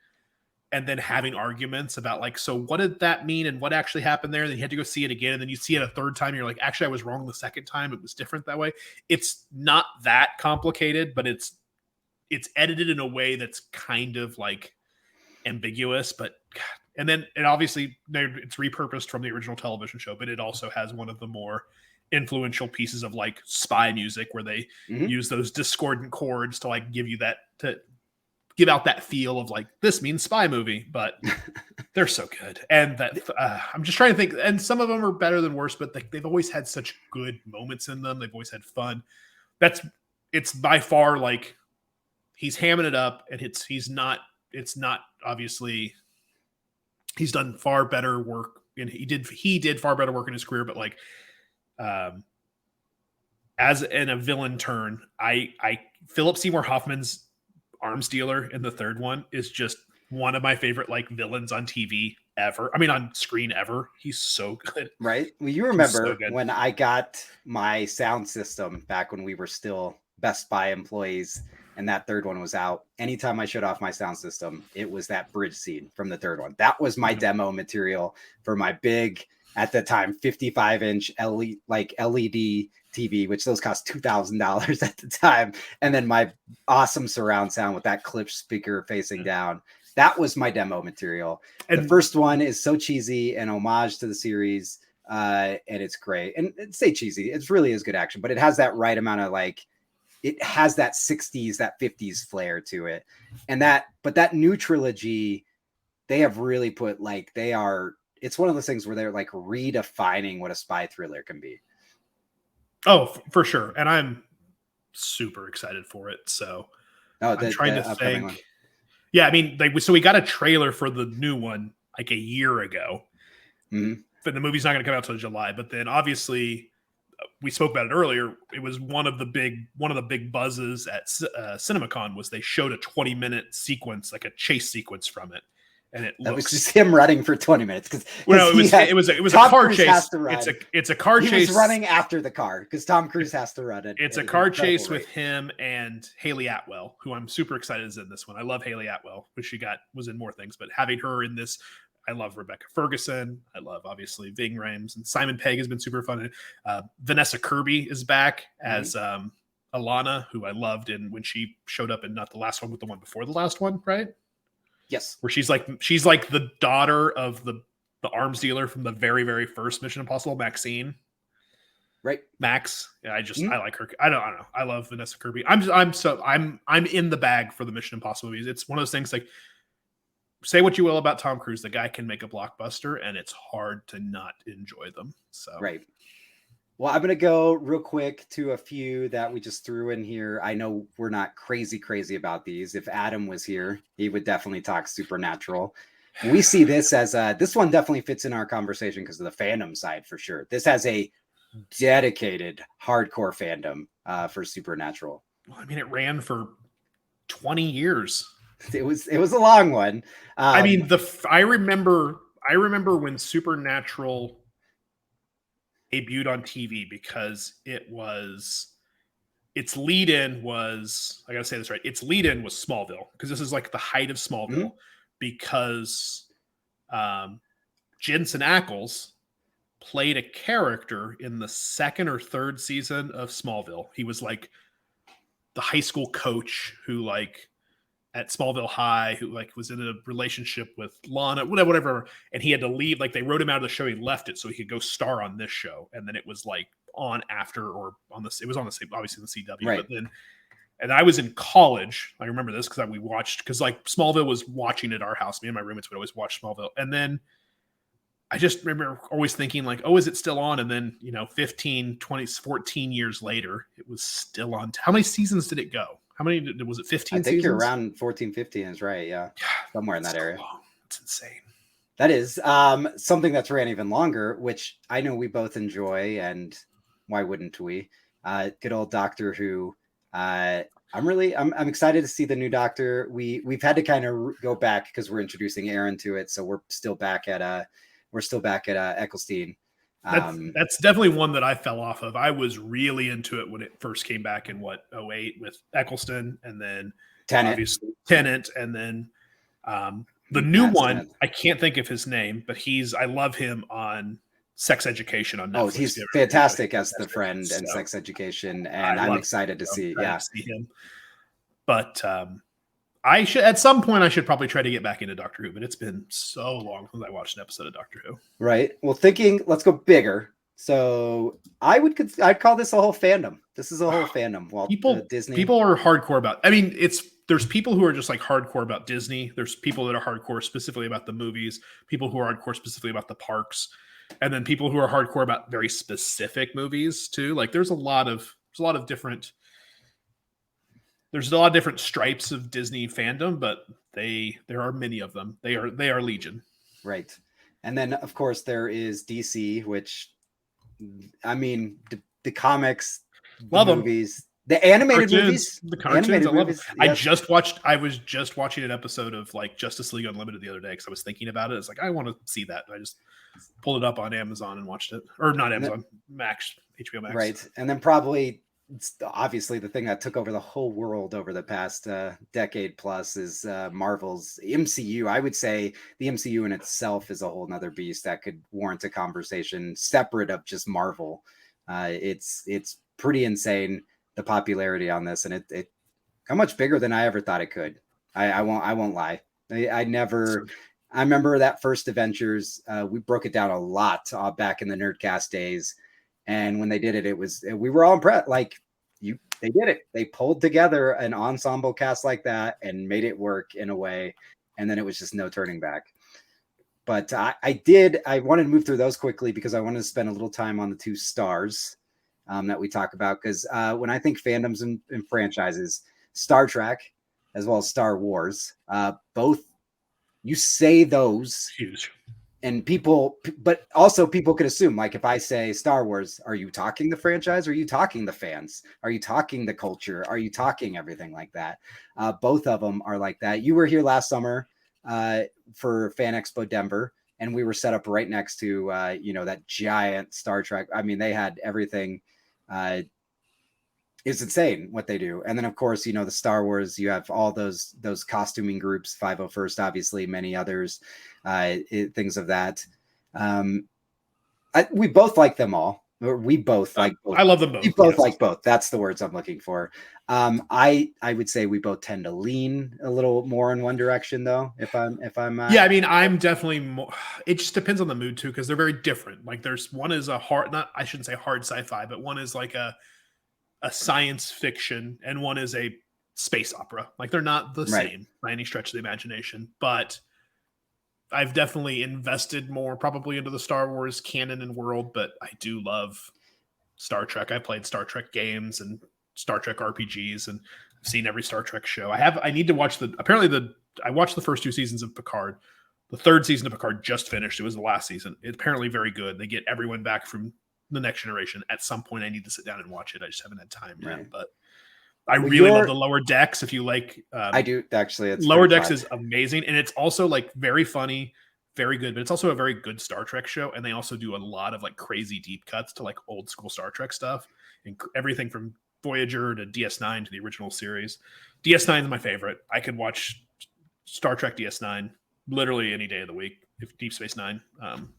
and then having arguments about like, so what did that mean and what actually happened there? And then you had to go see it again. And then you see it a third time. And you're like, actually, I was wrong the second time. It was different that way. It's not that complicated, but it's edited in a way that's kind of like ambiguous, but God. And then it obviously it's repurposed from the original television show, but it also has one of the more influential pieces of like spy music where they use those discordant chords to like give you that, to give out that feel of like, this means spy movie, but they're so good. And that I'm just trying to think, and some of them are better than worse, but they've always had such good moments in them. They've always had fun. It's by far like he's hamming it up, and it's not obviously he's done far better work, and he did far better work in his career, but like as in a villain turn, Philip Seymour Hoffman's arms dealer in the third one is just one of my favorite like villains on TV ever. I mean, on screen ever. He's so good. Right. Well, you remember when I got my sound system back when we were still Best Buy employees and that third one was out. Anytime I shut off my sound system, it was that bridge scene from the third one. That was my demo material for my big at the time, 55-inch LED TV, which those cost $2,000 at the time. And then my awesome surround sound with that clip speaker facing down. That was my demo material. And the first one is so cheesy and homage to the series. And it's great. And say cheesy, it really is good action, but it has that right amount of like, it has that 60s, that 50s flair to it. And but that new trilogy, they have really put like, it's one of those things where they're like redefining what a spy thriller can be. Oh, for sure. And I'm super excited for it. So I'm trying to think. One. Yeah, I mean, so we got a trailer for the new one like a year ago. Mm-hmm. But the movie's not going to come out until July. But then obviously, we spoke about it earlier. It was one of the big buzzes at CinemaCon was they showed a 20-minute sequence, like a chase sequence from it. And it was just him running for 20 minutes because it was a car chase. It's a car chase. He was running after the car because Tom Cruise has to run it. It's a car chase with him and Haley Atwell, who I'm super excited is in this one. I love Haley Atwell, which was in more things, but having her in this, I love Rebecca Ferguson. I love obviously Ving Rhames, and Simon Pegg has been super fun. Vanessa Kirby is back as Alana, who I loved when she showed up in not the last one, but the one before the last one, right? Yes, where she's like the daughter of the arms dealer from the very, very first Mission Impossible, Maxine. Right, Max. Yeah, I like her. I don't know. I love Vanessa Kirby. I'm in the bag for the Mission Impossible movies. It's one of those things like, say what you will about Tom Cruise, the guy can make a blockbuster, and it's hard to not enjoy them. So right. Well, I'm going to go real quick to a few that we just threw in here. I know we're not crazy about these. If Adam was here, he would definitely talk Supernatural. We see this as this one definitely fits in our conversation because of the fandom side for sure. This has a dedicated hardcore fandom for Supernatural. Well, I mean, it ran for 20 years. It was a long one. I mean, I remember when Supernatural debuted on TV because its lead-in was, I gotta say this right, its lead-in was Smallville, because this is like the height of Smallville, because Jensen Ackles played a character in the second or third season of Smallville. He was like the high school coach who like at Smallville High, who like was in a relationship with Lana, whatever. And he had to leave. Like they wrote him out of the show. He left it so he could go star on this show. And then it was like on after or on this. It was on the same, obviously the CW. Right. But then, and I was in college. I remember this because we watched, because like Smallville was watching at our house. Me and my roommates would always watch Smallville. And then I just remember always thinking like, oh, is it still on? And then, 15, 20, 14 years later, it was still on. How many seasons did it go? How many was it? 15 I think seasons? You're around 14, 15 is right. Yeah. Somewhere in that area. Long. It's insane. That is something that's ran even longer, which I know we both enjoy. And why wouldn't we? Good old Doctor Who. I'm excited to see the new Doctor. We've had to kind of go back because we're introducing Aaron to it. So we're still back at Eccleston. That's definitely one that I fell off of. I was really into it when it first came back in 2008 with Eccleston, and then obviously Tennant, and then the new one. Tennant. I can't think of his name, but I love him on Sex Education on Netflix. Oh, he's fantastic as the friend in Sex Education, and I'm excited to see him. But at some point I should probably try to get back into Doctor Who, but it's been so long since I watched an episode of Doctor Who. Right. Well, let's go bigger. So I'd call this a whole fandom. This is a whole fandom. Well, Disney people are hardcore about. I mean, there's people who are just like hardcore about Disney. There's people that are hardcore specifically about the movies. People who are hardcore specifically about the parks, and then people who are hardcore about very specific movies too. Like there's a lot of different. There's a lot of different stripes of Disney fandom, but there are many of them. They are legion. Right. And then of course there is DC, which I mean the comics, love movies, the animated movies, the cartoons. I was just watching an episode of like Justice League Unlimited the other day because I was thinking about it. It's like I want to see that. I just pulled it up on Amazon and watched it, or not Amazon, Max, HBO Max. Right. And then probably it's obviously the thing that took over the whole world over the past decade plus is Marvel's MCU. I would say the MCU in itself is a whole nother beast that could warrant a conversation separate of just Marvel. It's pretty insane, the popularity on this, and it how much bigger than I ever thought it could. I won't lie. I never. I remember that first Adventures. We broke it down a lot back in the Nerdcast days, and when they did it, we were all impressed. Like they did it. They pulled together an ensemble cast like that and made it work in a way, and then it was just no turning back. But I wanted to move through those quickly because I wanted to spend a little time on the two stars that we talk about. Because when I think fandoms and franchises, Star Trek as well as Star Wars, both you say those huge, and people, but also people could assume, like if I say Star Wars, are you talking the franchise? Are you talking the fans? Are you talking the culture? Are you talking everything like that? Both of them are like that. You were here last summer for Fan Expo Denver, and we were set up right next to that giant Star Trek. I mean, they had everything. It's insane what they do. And then of course, the Star Wars, you have all those costuming groups, 501st, obviously, many others, things of that. We both like them all. We both like both. I love them both. We both like both. That's the words I'm looking for. I would say we both tend to lean a little more in one direction, though. If I'm yeah, I mean, I'm definitely more. It just depends on the mood too, because they're very different. Like, there's one is a hard, not I shouldn't say hard sci-fi, but one is like a science fiction, and one is a space opera. Like, they're not the same by any stretch of the imagination, but I've definitely invested more probably into the Star Wars canon and world, but I do love Star Trek. I played Star Trek games and Star Trek RPGs, and I've seen every Star Trek show. I need to watch I watched the first 2 seasons of Picard. The 3rd season of Picard just finished. It was the last season. It's apparently very good. They get everyone back from the Next Generation. At some point I need to sit down and watch it. I just haven't had time yet, but I really love the Lower Decks. If you like, I do actually. It's Lower Decks is amazing, and it's also like very funny, very good. But it's also a very good Star Trek show, and they also do a lot of like crazy deep cuts to like old school Star Trek stuff, and everything from Voyager to DS9 to the original series. DS9 is my favorite. I could watch Star Trek DS9 literally any day of the week. If Deep Space Nine,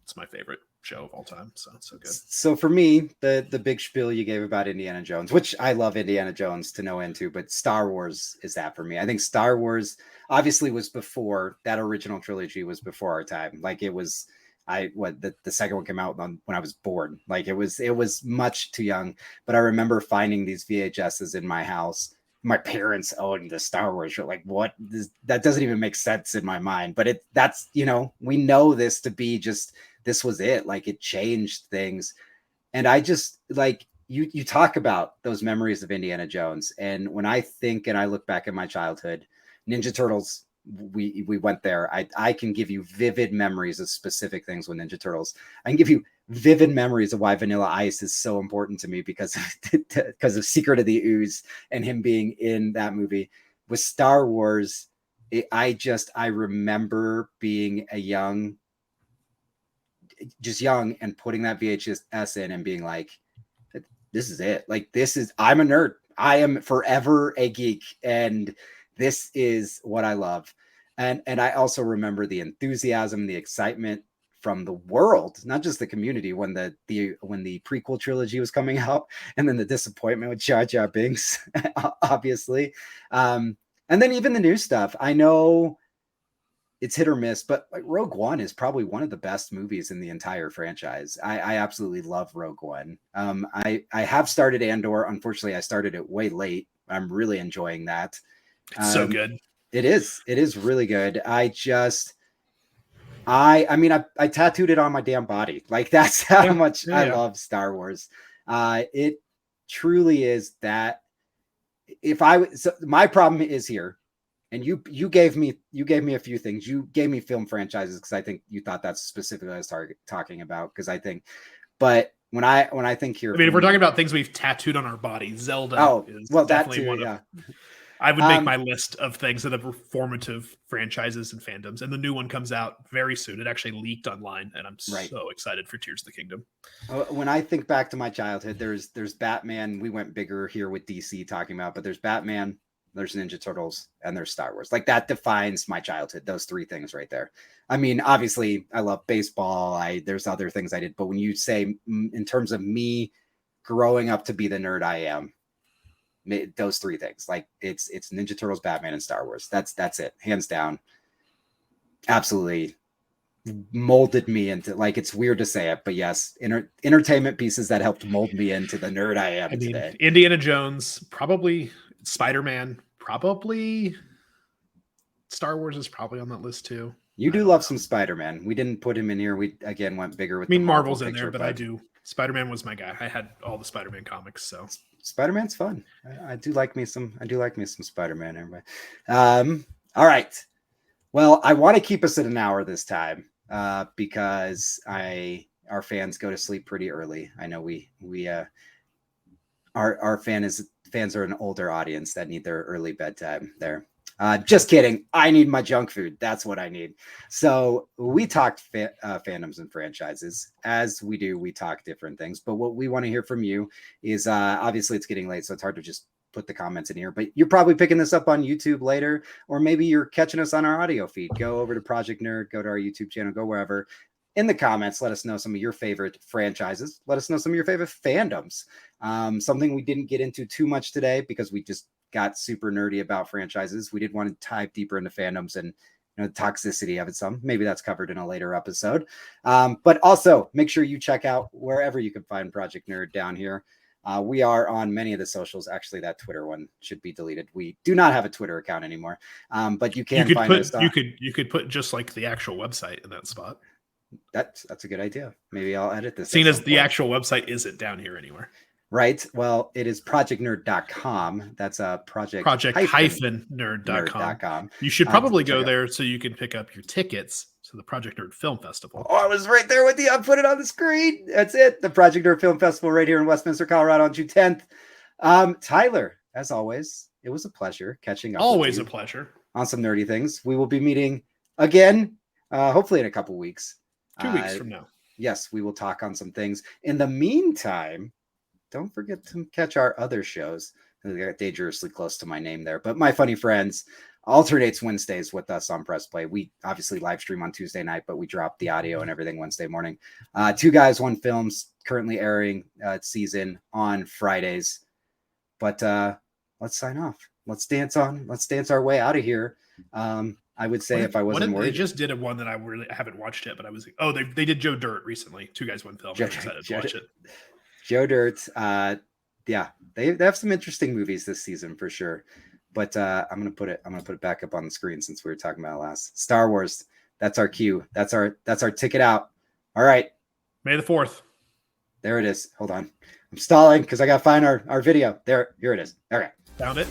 it's my favorite show of all time. So it's so good. So for me, the big spiel you gave about Indiana Jones, which I love Indiana Jones to no end too, but Star Wars is that for me. I think Star Wars obviously was before that original trilogy, was before our time. Like it was, the second one came out when I was born. Like it was much too young, but I remember finding these VHSs in my house. My parents owned the Star Wars show. Like what? That doesn't even make sense in my mind, but that's we know this to be just, this was it. Like it changed things. And I just like you talk about those memories of Indiana Jones. And when I think and I look back at my childhood, Ninja Turtles, we went there. I can give you vivid memories of specific things with Ninja Turtles. I can give you vivid memories of why Vanilla Ice is so important to me because of Secret of the Ooze and him being in that movie. With Star Wars, I remember being young and putting that VHS in and being like, this is it. Like, I'm a nerd. I am forever a geek. And this is what I love. And I also remember the enthusiasm, the excitement from the world, not just the community, when the prequel trilogy was coming out, and then the disappointment with Jar Jar Binks, obviously. And then even the new stuff. I know it's hit or miss, but like Rogue One is probably one of the best movies in the entire franchise. I absolutely love Rogue One. I have started Andor. Unfortunately, I started it way late. I'm really enjoying that. It's so good. It is really good. I tattooed it on my damn body. Like that's how much I love Star Wars. It truly is that. So my problem is here. And you gave me a few things. You gave me film franchises because I think you thought that's specifically what I was talking about. Because I think, but when I think here, I mean, if we're talking about things we've tattooed on our body, Zelda is definitely one of. I would make my list of things that are formative franchises and fandoms, and the new one comes out very soon. It actually leaked online, and I'm so excited for Tears of the Kingdom. When I think back to my childhood, there's Batman. We went bigger here with DC talking about, but there's Batman, there's Ninja Turtles, and there's Star Wars. Like that defines my childhood. Those three things right there. I mean, obviously, I love baseball. There's other things I did, but when you say in terms of me growing up to be the nerd I am, those three things, like it's Ninja Turtles, Batman, and Star Wars. That's it, hands down. Absolutely molded me into, like, it's weird to say it, but yes, entertainment pieces that helped mold me into the nerd I am today. Indiana Jones, probably Spider-Man, probably Star Wars is probably on that list too. You do love some Spider-Man. We didn't put him in here. We again went bigger with. I mean, Marvel's in there, but I do. Spider-Man was my guy. I had all the Spider-Man comics, so Spider-Man's fun. I do like me some Spider-Man. Everybody. All right. Well, I want to keep us at an hour this time because our fans go to sleep pretty early. I know our fans are an older audience that need their early bedtime there. Just kidding. I need my junk food. That's what I need. So we talked fandoms and franchises. As we do, we talk different things. But what we want to hear from you is obviously it's getting late, so it's hard to just put the comments in here. But you're probably picking this up on YouTube later, or maybe you're catching us on our audio feed. Go over to Project Nerd, go to our YouTube channel, go wherever. In the comments, let us know some of your favorite franchises. Let us know some of your favorite fandoms. Something we didn't get into too much today because we just got super nerdy about franchises. We did want to dive deeper into fandoms and the toxicity of it some. Maybe that's covered in a later episode. But also make sure you check out wherever you can find Project Nerd down here. We are on many of the socials. Actually, that Twitter one should be deleted. We do not have a Twitter account anymore. But you can find us. You could put just like the actual website in that spot. That's a good idea. Maybe I'll edit this. Seeing as the actual website isn't down here anywhere. Right. Well, it is projectnerd.com. That's a project-nerd.com. You should probably go there so you can pick up your tickets to the Project Nerd Film Festival. Oh, I was right there with you. I put it on the screen. That's it. The Project Nerd Film Festival right here in Westminster, Colorado on June 10th. Tyler, as always, it was a pleasure catching up. Always a pleasure. On some nerdy things. We will be meeting again, hopefully in a couple weeks. 2 weeks from now. Yes, we will talk on some things. In the meantime, don't forget to catch our other shows. They got dangerously close to my name there. But My Funny Friends alternates Wednesdays with us on Press Play. We obviously live stream on Tuesday night, but we drop the audio and everything Wednesday morning. Two Guys, One Films currently airing season on Fridays. But let's sign off. Let's dance our way out of here. I would say if I wasn't worried. They just did one that I haven't watched yet, but I was like, oh, they did Joe Dirt recently. Two Guys, One Film. I'm excited to watch it. Joe Dirt, yeah, they have some interesting movies this season for sure. But I'm gonna put it back up on the screen since we were talking about it last. Star Wars, that's our cue. That's our ticket out. All right. May the 4th. There it is. Hold on. I'm stalling because I gotta find our video. Here it is. Okay. Found it.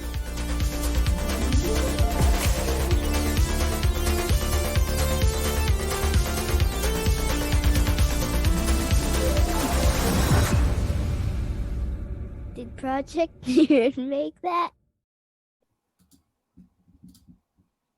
Project Nerd make that?